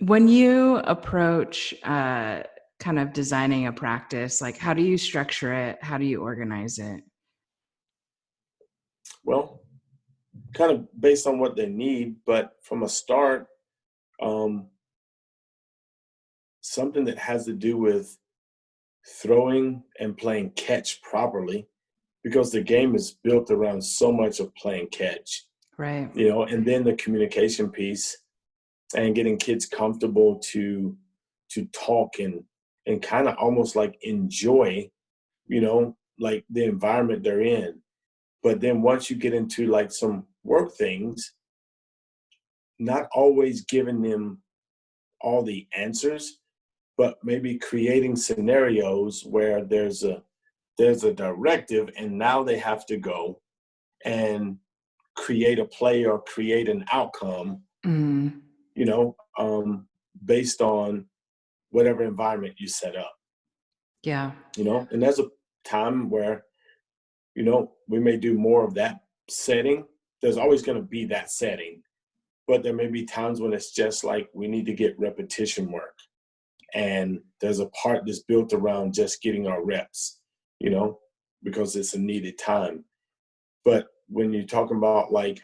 When you approach kind of designing a practice, like how do you structure it? How do you organize it? Well, kind of based on what they need, but from a start, um, something that has to do with throwing and playing catch properly, because the game is built around so much of playing catch, Right. and then the communication piece and getting kids comfortable to talk and kind of almost like enjoy, like the environment they're in. But then once you get into like some work things, not always giving them all the answers, but maybe creating scenarios where there's a directive and now they have to go and create a play or create an outcome, Mm, you know, based on whatever environment you set up, yeah. and there's a time where, we may do more of that setting. There's always going to be that setting, but there may be times when it's just like we need to get repetition work. And there's a part that's built around just getting our reps, you know, because it's a needed time. But when you're talking about like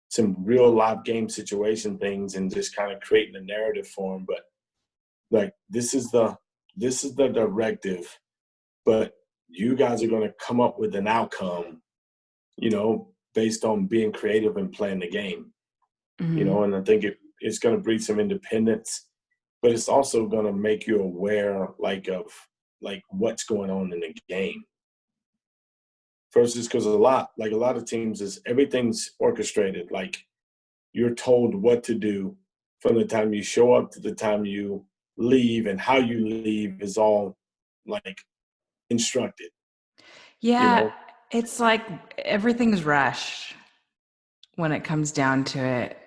some real live game situation things and just kind of creating a narrative for them, but like this is the directive, but you guys are going to come up with an outcome, based on being creative and playing the game, Hmm. and I think it's going to breed some independence, but it's also going to make you aware like of like what's going on in the game versus because a lot of teams is everything's orchestrated. Like you're told what to do from the time you show up to the time you leave, and how you leave is all like instructed, you Yeah, know? it's like everything's rushed when it comes down to it.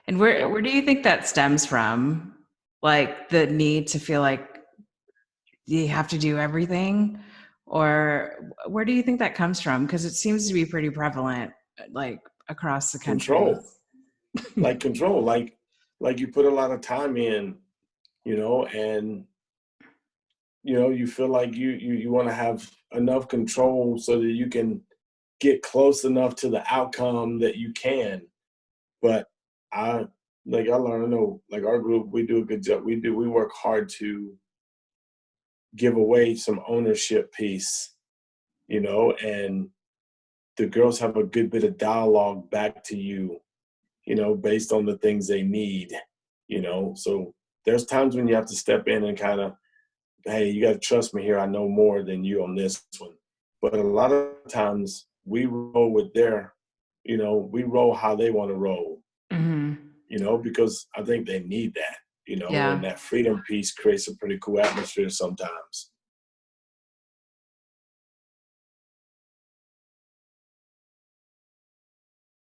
And where Yep. where do you think that stems from? Like the need to feel like you have to do everything? Or where do you think that comes from? Because it seems to be pretty prevalent, like across the country. Control, control, like you put a lot of time in, and you feel like you want to have enough control so that you can get close enough to the outcome that you can. But I I learned, I know, like our group, we do a good job. We work hard to give away some ownership piece, and the girls have a good bit of dialogue back to you, based on the things they need, So there's times when you have to step in and kind of, hey, you got to trust me here. I know more than you on this one. But a lot of times we roll with we roll how they want to roll, Hmm. because I think they need that, Yeah. and that freedom piece creates a pretty cool atmosphere sometimes.